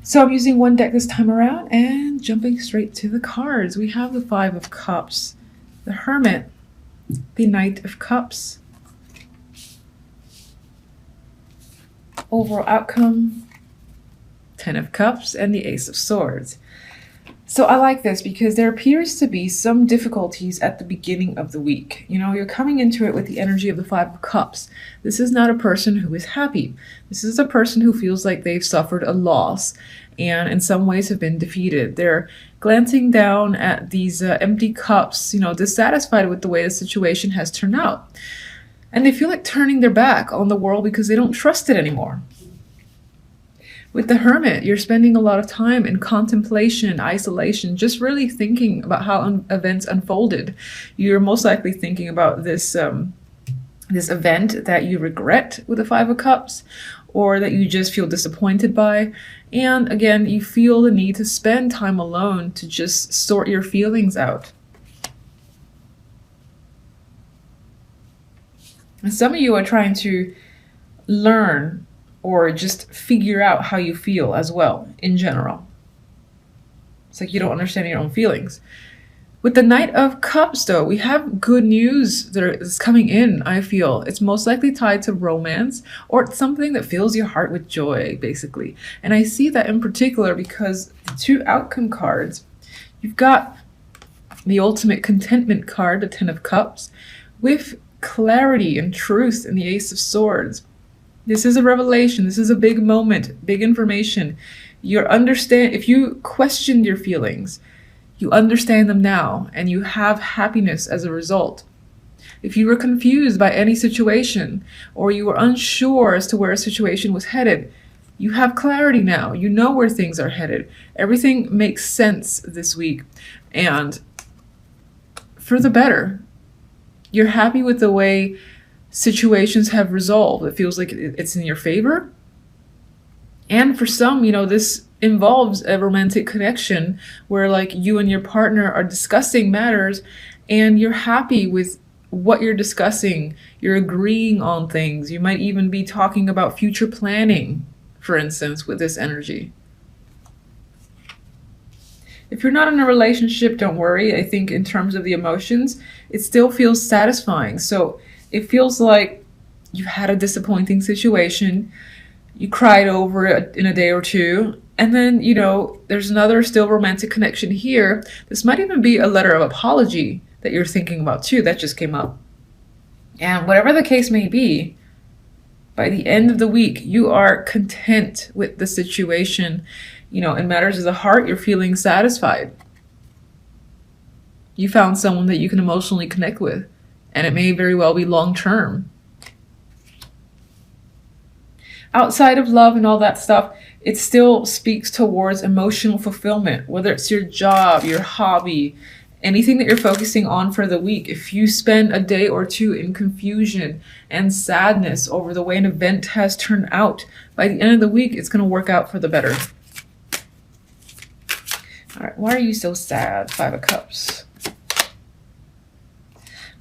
So I'm using one deck this time around and jumping straight to the cards. We have the Five of Cups, the Hermit, the Knight of Cups, overall outcome, Ten of Cups, and the Ace of Swords. So I like this because there appears to be some difficulties at the beginning of the week. You know, you're coming into it with the energy of the Five of Cups. This is not a person who is happy. This is a person who feels like they've suffered a loss and in some ways have been defeated. They're glancing down at these empty cups, you know, dissatisfied with the way the situation has turned out. And they feel like turning their back on the world because they don't trust it anymore. With the Hermit, you're spending a lot of time in contemplation, isolation, just really thinking about how events unfolded. You're most likely thinking about this event that you regret with the Five of Cups, or that you just feel disappointed by. And again, you feel the need to spend time alone to just sort your feelings out. And some of you are trying to learn or just figure out how you feel as well, in general. It's like you don't understand your own feelings. With the Knight of Cups, though, we have good news that is coming in, I feel. It's most likely tied to romance, or it's something that fills your heart with joy, basically. And I see that in particular because the two outcome cards, you've got the ultimate contentment card, the Ten of Cups, with clarity and truth in the Ace of Swords. This is a revelation. This is a big moment, big information. If you questioned your feelings, you understand them now, and you have happiness as a result. If you were confused by any situation, or you were unsure as to where a situation was headed, you have clarity now. You know where things are headed. Everything makes sense this week, and for the better. You're happy with the way situations have resolved. It feels like it's in your favor. And for some, you know, this involves a romantic connection where like you and your partner are discussing matters and you're happy with what you're discussing. You're agreeing on things. You might even be talking about future planning, for instance, with this energy. If you're not in a relationship, don't worry. I think in terms of the emotions, it still feels satisfying. So it feels like you had a disappointing situation, you cried over it in a day or two, and then, you know, there's another still romantic connection here. This might even be a letter of apology that you're thinking about too, that just came up. And whatever the case may be, by the end of the week, you are content with the situation. You know, in matters of the heart, you're feeling satisfied. You found someone that you can emotionally connect with, and it may very well be long-term. Outside of love and all that stuff, it still speaks towards emotional fulfillment, whether it's your job, your hobby, anything that you're focusing on for the week. If you spend a day or two in confusion and sadness over the way an event has turned out, by the end of the week, it's going to work out for the better. All right, why are you so sad? Five of Cups.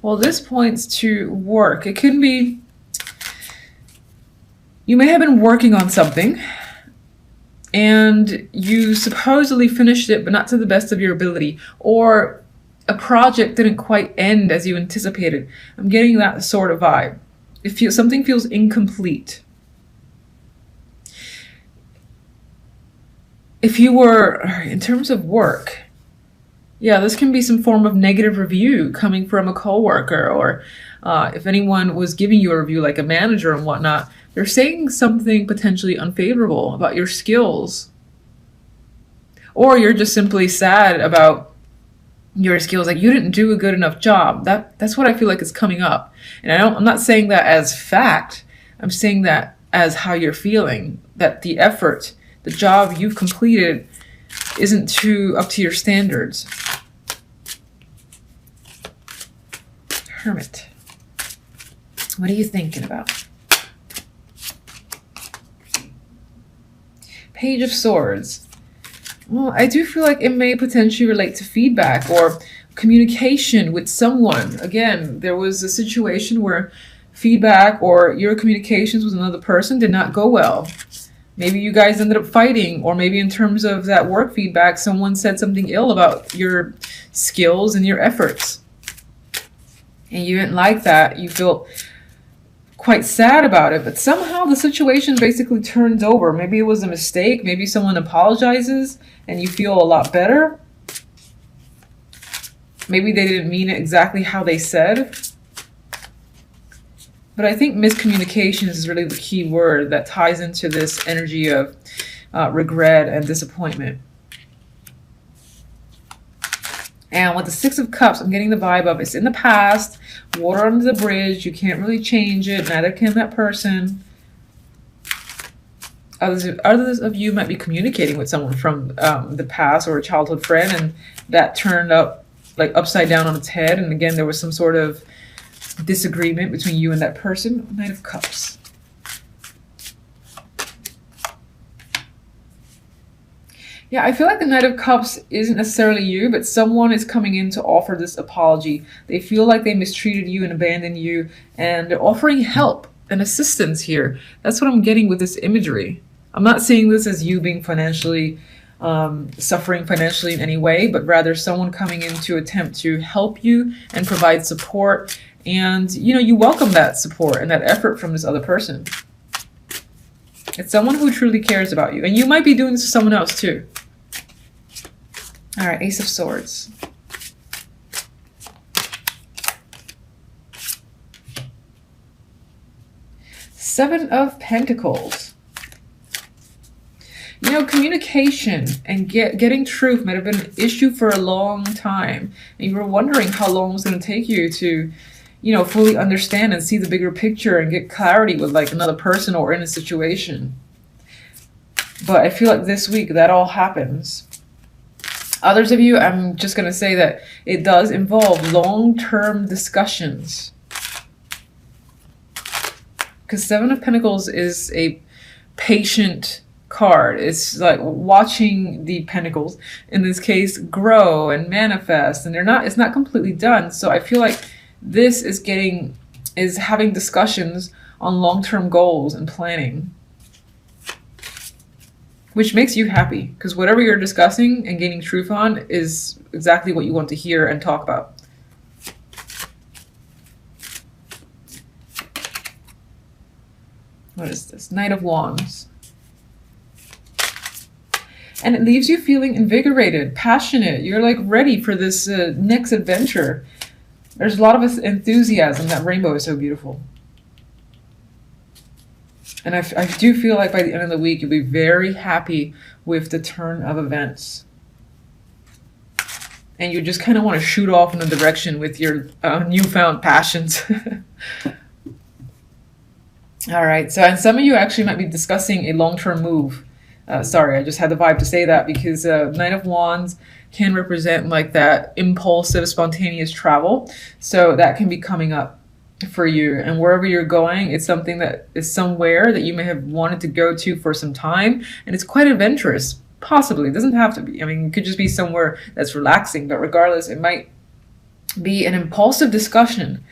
Well, this points to work. It can be, you may have been working on something and you supposedly finished it, but not to the best of your ability, or a project didn't quite end as you anticipated. I'm getting that sort of vibe. Something feels incomplete. If you were, in terms of work, yeah, this can be some form of negative review coming from a coworker, or if anyone was giving you a review, like a manager and whatnot, they're saying something potentially unfavorable about your skills. Or you're just simply sad about your skills, like you didn't do a good enough job. That's what I feel like is coming up. And I'm not saying that as fact. I'm saying that as how you're feeling, that the effort, the job you've completed isn't up to your standards. Hermit. What are you thinking about? Page of Swords. Well, I do feel like it may potentially relate to feedback or communication with someone. Again, there was a situation where feedback or your communications with another person did not go well. Maybe you guys ended up fighting, or maybe in terms of that work feedback, someone said something ill about your skills and your efforts. And you didn't like that. You felt quite sad about it, but somehow the situation basically turns over. Maybe it was a mistake. Maybe someone apologizes and you feel a lot better. Maybe they didn't mean it exactly how they said. But I think miscommunication is really the key word that ties into this energy of regret and disappointment. And with the Six of Cups, I'm getting the vibe of it's in the past, water under the bridge, you can't really change it, neither can that person. Others of you might be communicating with someone from the past or a childhood friend, and that turned up like upside down on its head. And again, there was some sort of disagreement between you and that person. Knight of Cups. Yeah, I feel like the Knight of Cups isn't necessarily you, but someone is coming in to offer this apology. They feel like they mistreated you and abandoned you, and they're offering help and assistance here. That's what I'm getting with this imagery. I'm not seeing this as you being financially suffering financially in any way, but rather someone coming in to attempt to help you and provide support. And, you know, you welcome that support and that effort from this other person. It's someone who truly cares about you. And you might be doing this to someone else too. All right, Ace of Swords. Seven of Pentacles. You know, communication and getting truth might have been an issue for a long time. And you were wondering how long it was going to take you to, you know, fully understand and see the bigger picture and get clarity with like another person or in a situation. But I feel like this week that all happens. Others of you, I'm just going to say that it does involve long-term discussions. Because Seven of Pentacles is a patient card. It's like watching the pentacles, in this case, grow and manifest, and it's not completely done. So I feel like this is having discussions on long-term goals and planning, which makes you happy because whatever you're discussing and gaining truth on is exactly what you want to hear and talk about. What is this? Knight of Wands. And it leaves you feeling invigorated, passionate. You're like ready for this next adventure. There's a lot of enthusiasm. That rainbow is so beautiful. And I do feel like by the end of the week, you'll be very happy with the turn of events. And you just kind of want to shoot off in a direction with your newfound passions. All right. So, and some of you actually might be discussing a long-term move. Sorry, I just had the vibe to say that because Knight of Wands can represent like that impulsive, spontaneous travel. So that can be coming up for you. And wherever you're going, it's something that is somewhere that you may have wanted to go to for some time. And it's quite adventurous, possibly. It doesn't have to be. I mean, it could just be somewhere that's relaxing. But regardless, it might be an impulsive discussion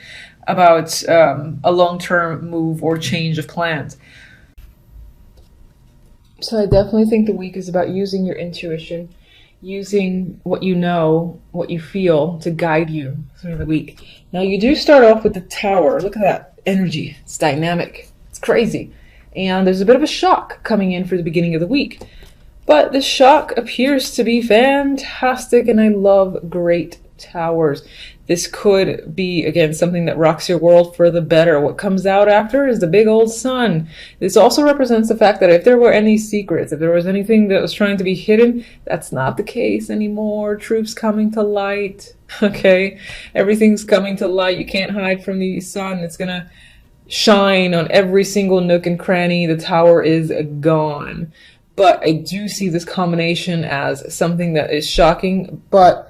about a long-term move or change of plans. So I definitely think the week is about using your intuition, using what you know, what you feel to guide you through the week. Now you do start off with the Tower. Look at that energy. It's dynamic. It's crazy. And there's a bit of a shock coming in for the beginning of the week. But the shock appears to be fantastic, and I love great towers. This could be, again, something that rocks your world for the better. What comes out after is the big old sun. This also represents the fact that if there were any secrets, if there was anything that was trying to be hidden, that's not the case anymore. Truth's coming to light, okay? Everything's coming to light. You can't hide from the sun. It's gonna shine on every single nook and cranny. The Tower is gone. But I do see this combination as something that is shocking, but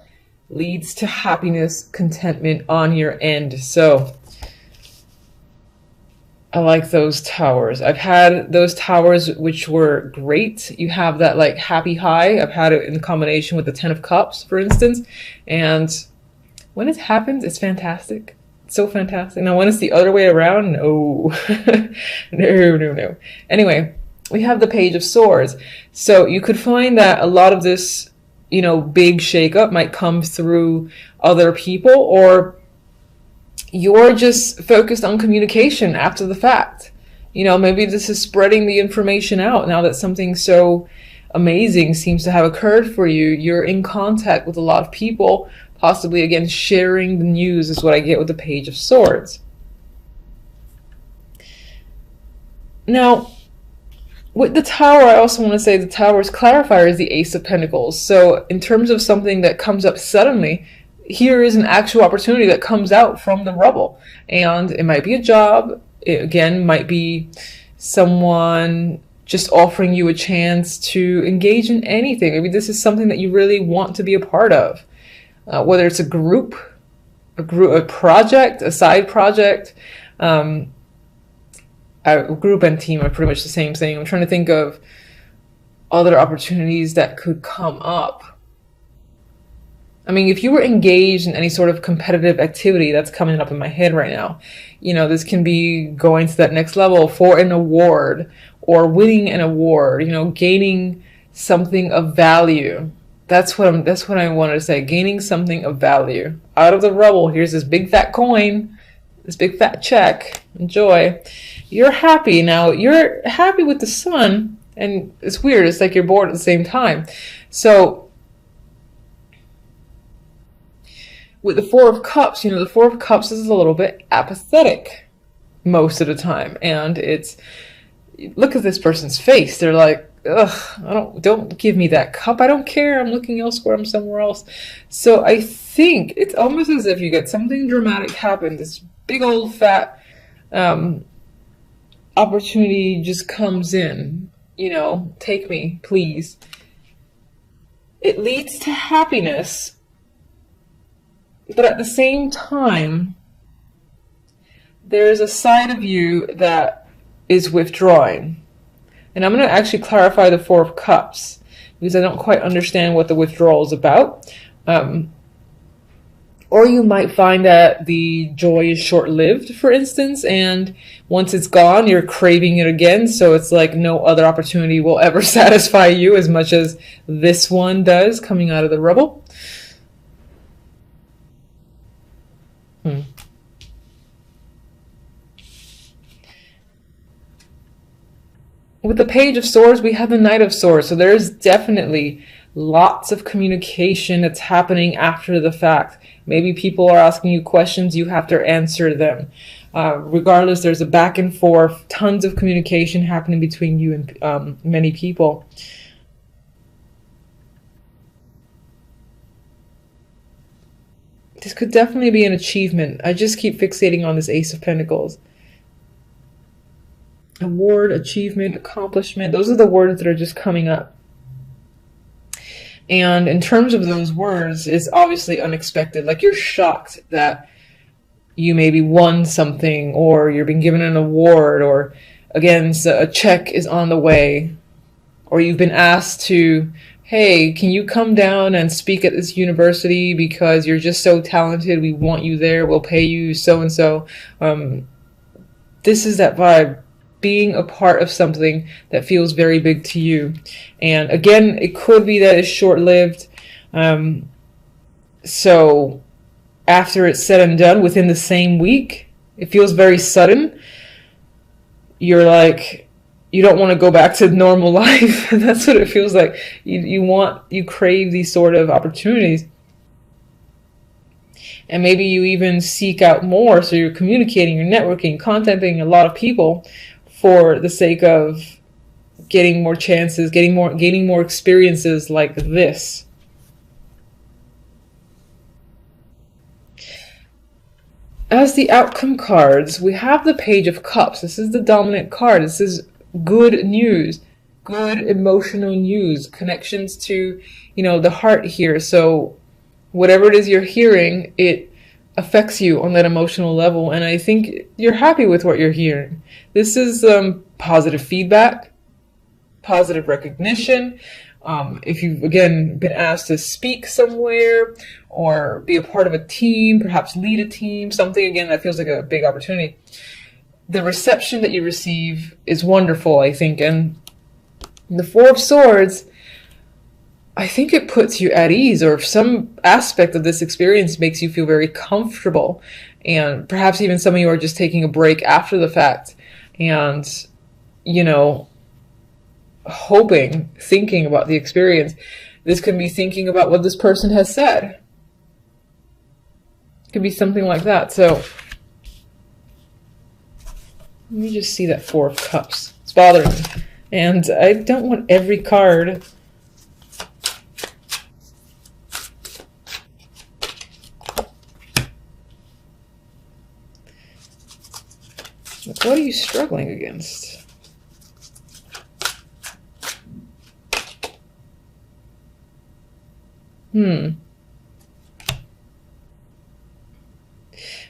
leads to happiness, contentment on your end. So I like those towers. I've had those towers which were great. You have that like happy high. I've had it in combination with the 10 of Cups, for instance. And when it happens, it's fantastic. It's so fantastic. Now, when it's the other way around, no. No. Anyway, we have the Page of Swords. So you could find that a lot of this, big shakeup might come through other people, or you're just focused on communication after the fact. Maybe this is spreading the information out now that something so amazing seems to have occurred for you. You're in contact with a lot of people, possibly again sharing the news is what I get with the Page of Swords. Now, with the Tower, I also want to say the Tower's clarifier is the Ace of Pentacles. So in terms of something that comes up suddenly, here is an actual opportunity that comes out from the rubble. And it might be a job. It, again, might be someone just offering you a chance to engage in anything. Maybe this is something that you really want to be a part of. Whether it's a group, a project, a side project, a group and team are pretty much the same thing. I'm trying to think of other opportunities that could come up. I mean, if you were engaged in any sort of competitive activity, that's coming up in my head right now. This can be going to that next level for an award, or winning an award, gaining something of value. That's what I wanted to say. Gaining something of value. Out of the rubble, here's this big fat coin, this big fat check. Enjoy. You're happy. Now, you're happy with the Sun, and it's weird. It's like you're bored at the same time. So with the Four of Cups, the Four of Cups is a little bit apathetic most of the time. And look at this person's face. They're like, ugh, don't give me that cup. I don't care. I'm looking elsewhere. I'm somewhere else. So I think it's almost as if you get something dramatic happen. This big old fat opportunity just comes in. Take me, please. It leads to happiness. But at the same time, there's a side of you that is withdrawing. And I'm going to actually clarify the Four of Cups, because I don't quite understand what the withdrawal is about. Or you might find that the joy is short-lived, for instance, and once it's gone, you're craving it again. So it's like no other opportunity will ever satisfy you as much as this one does coming out of the rubble. With the Page of Swords, we have the Knight of Swords. So there's definitely lots of communication that's happening after the fact. Maybe people are asking you questions, you have to answer them. Regardless, there's a back and forth, tons of communication happening between you and many people. This could definitely be an achievement. I just keep fixating on this Ace of Pentacles. Award, achievement, accomplishment. Those are the words that are just coming up. And in terms of those words, it's obviously unexpected. Like you're shocked that you maybe won something, or you're being given an award, or again, a check is on the way, or you've been asked to, hey, can you come down and speak at this university because you're just so talented, we want you there, we'll pay you so-and-so. This is that vibe. Being a part of something that feels very big to you. And again, it could be that it's short-lived. So after it's said and done, within the same week, it feels very sudden. You're like, you don't want to go back to normal life. That's what it feels like. You crave these sort of opportunities. And maybe you even seek out more. So you're communicating, you're networking, contacting a lot of people for the sake of getting more chances, gaining more experiences like this. As the outcome cards, we have the Page of Cups. This is the dominant card. This is good news, good emotional news, connections to, the heart here. So whatever it is you're hearing, it affects you on that emotional level, and I think you're happy with what you're hearing. This is positive feedback, positive recognition. If you've again been asked to speak somewhere or be a part of a team, perhaps lead a team, something again that feels like a big opportunity, the reception that you receive is wonderful, I think, and The Four of Swords, I think it puts you at ease, or some aspect of this experience makes you feel very comfortable. And perhaps even some of you are just taking a break after the fact and, you know, hoping, thinking about the experience. This could be thinking about what this person has said. It could be something like that. So let me just see that Four of Cups. It's bothering me. And I don't want every card. What are you struggling against?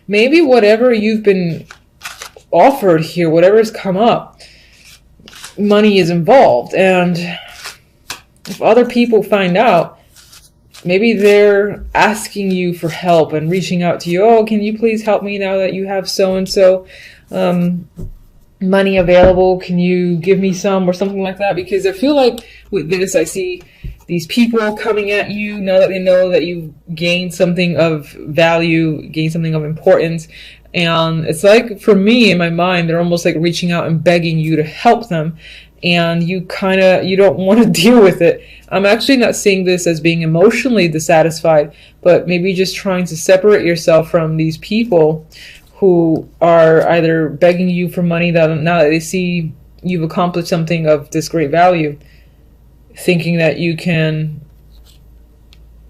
Maybe whatever you've been offered here, whatever's come up, money is involved. And if other people find out, maybe they're asking you for help and reaching out to you. Oh, can you please help me now that you have so-and-so money available? Can you give me some, or something like that? Because I feel like with this, I see these people coming at you now that they know that you've gained something of value, gained something of importance. And it's like, for me, in my mind, they're almost like reaching out and begging you to help them. And you don't want to deal with it. I'm actually not seeing this as being emotionally dissatisfied, but maybe just trying to separate yourself from these people who are either begging you for money that now that they see you've accomplished something of this great value, thinking that you can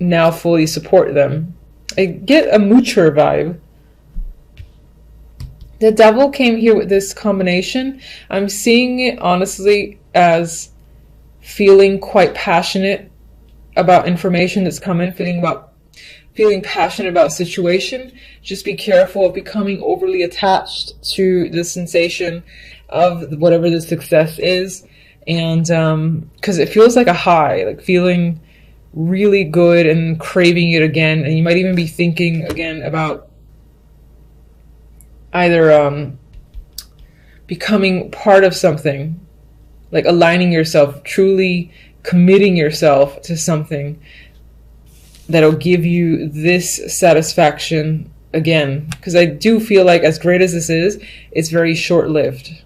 now fully support them. I get a moocher vibe. The Devil came here with this combination. I'm seeing it honestly as feeling quite passionate about information that's coming, feeling passionate about a situation. Just be careful of becoming overly attached to the sensation of whatever the success is. And because it feels like a high, like feeling really good and craving it again. And you might even be thinking again about either becoming part of something, like aligning yourself, truly committing yourself to something that'll give you this satisfaction again. Because I do feel like, as great as this is, it's very short-lived.